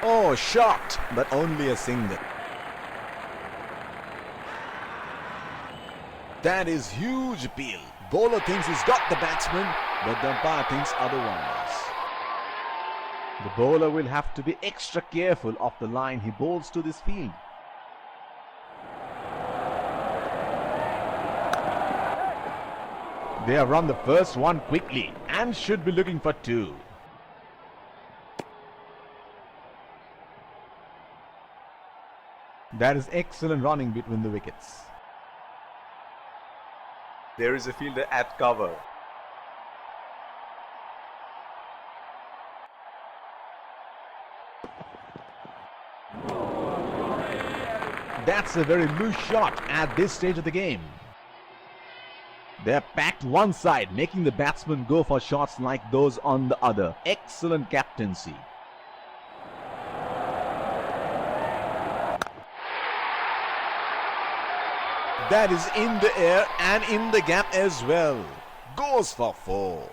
Oh, shot, but only a single. That is huge appeal. Bowler thinks he's got the batsman, but the umpire thinks otherwise. The bowler will have to be extra careful of the line he bowls to this field. They have run the first one quickly and should be looking for two. That is excellent running between the wickets. There is a fielder at cover. That's a very loose shot at this stage of the game. They're packed one side, making the batsman go for shots like those on the other. Excellent captaincy. That is in the air and in the gap as well. Goes for four.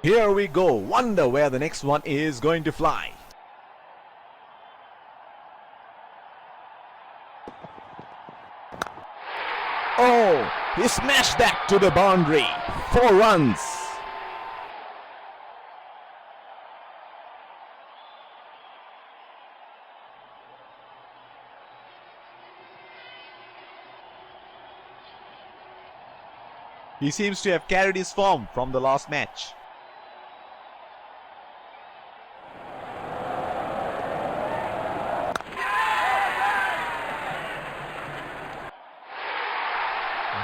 Here we go. Wonder where the next one is going to fly. Oh, he smashed that to the boundary. 4 runs. He seems to have carried his form from the last match.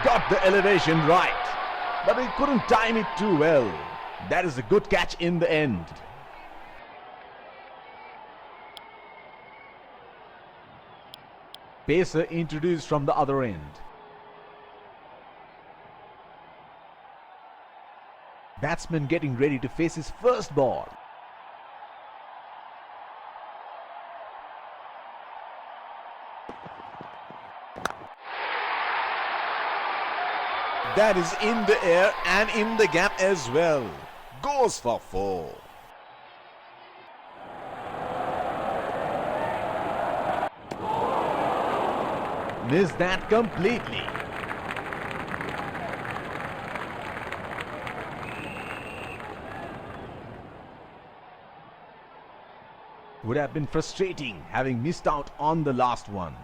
Got the elevation right, but he couldn't time it too well. That is a good catch in the end. Pacer introduced from the other end. Batsman getting ready to face his first ball. That is in the air and in the gap as well. Goes for 4. Missed that completely. Would have been frustrating having missed out on the last one.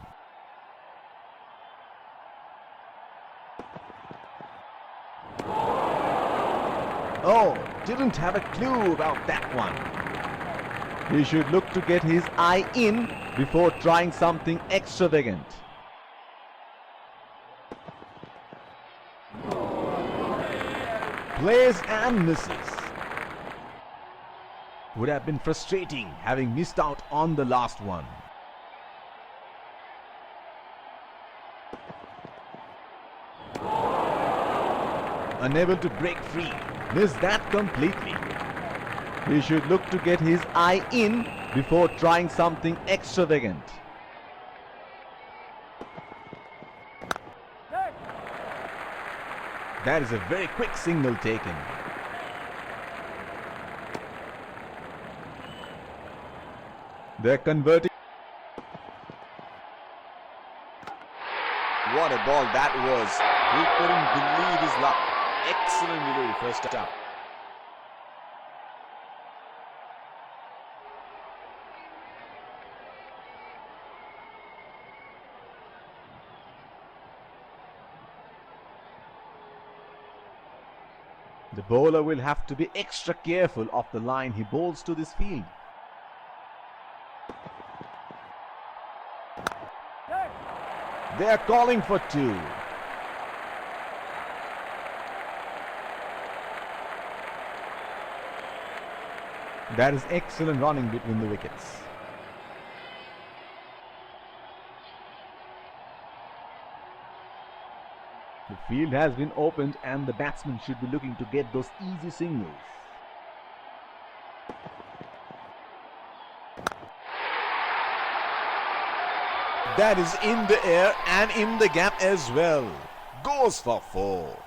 Oh, didn't have a clue about that one. He should look to get his eye in before trying something extravagant. Plays and misses. Would have been frustrating having missed out on the last one. Unable to break free. Missed that completely. He should look to get his eye in before trying something extravagant. That is a very quick single taken. They're converting. What a ball that was. He couldn't believe his luck. Excellent delivery first up. The bowler will have to be extra careful of the line he bowls to this field. They are calling for 2. That is excellent running between the wickets. The field has been opened and the batsman should be looking to get those easy singles. That is in the air and in the gap as well. Goes for 4.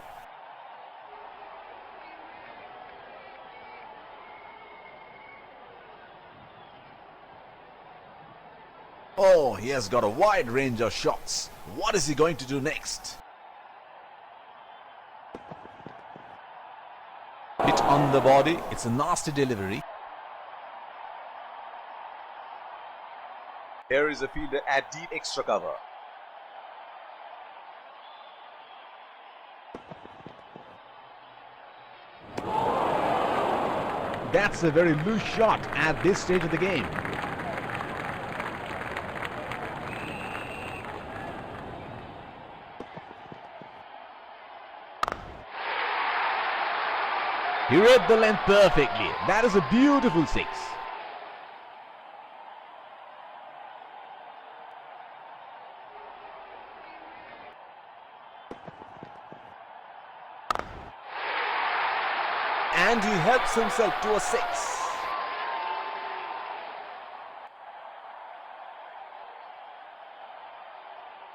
Oh, he has got a wide range of shots. What is he going to do next? Hit on the body. It's a nasty delivery. Here is a fielder at deep extra cover. That's a very loose shot at this stage of the game. He read the length perfectly. That is a beautiful 6. And he helps himself to a 6.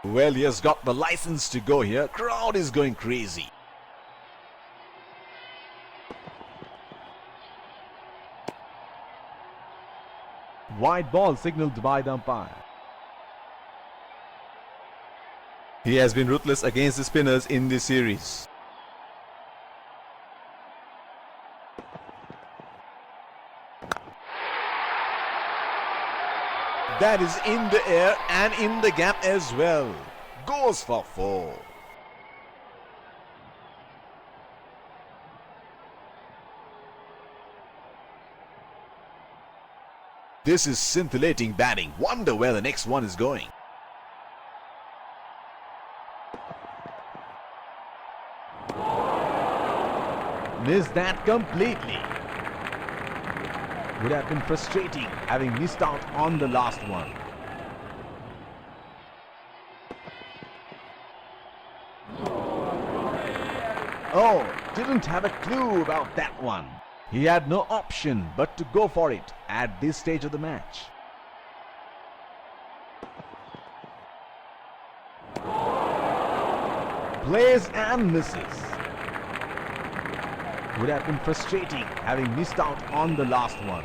Well, he has got the license to go here. Crowd is going crazy. Wide ball signaled by the umpire. He has been ruthless against the spinners in this series. That is in the air and in the gap as well. Goes for 4. This is scintillating batting. Wonder where the next one is going. Missed that completely. Would have been frustrating having missed out on the last one. Oh, didn't have a clue about that one. He had no option but to go for it at this stage of the match. Plays and misses. Would have been frustrating having missed out on the last one.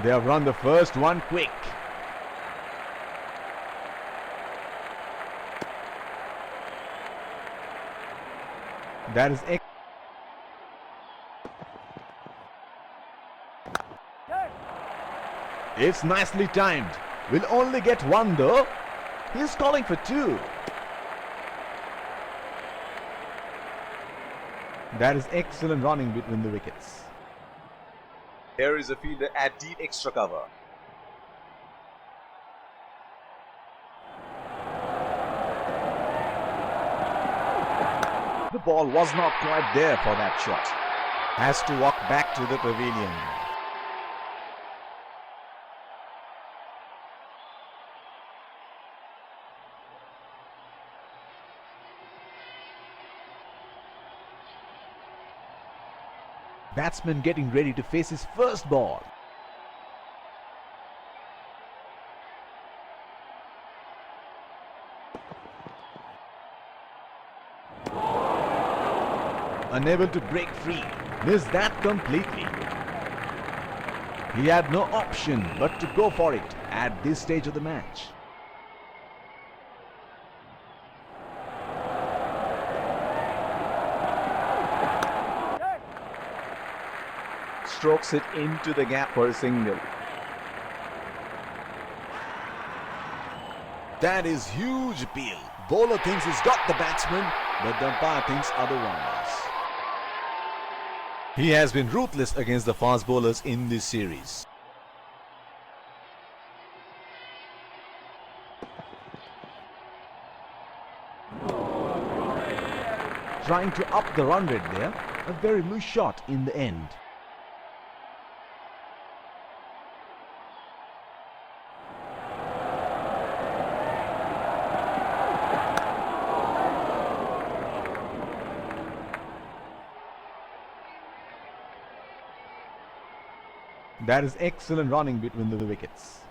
They have run the first one quick. That is It's nicely timed. Will only get one though. He's calling for 2. That is excellent running between the wickets. Here is a fielder at deep extra cover. The ball was not quite there for that shot. Has to walk back to the pavilion. Batsman getting ready to face his first ball. Unable to break free. Missed that completely. He had no option but to go for it at this stage of the match. Strokes it into the gap for a single. That is huge appeal. Bowler thinks he's got the batsman, but the umpire thinks otherwise. He has been ruthless against the fast bowlers in this series. Trying to up the run rate there. A very loose shot in the end. That is excellent running between the wickets.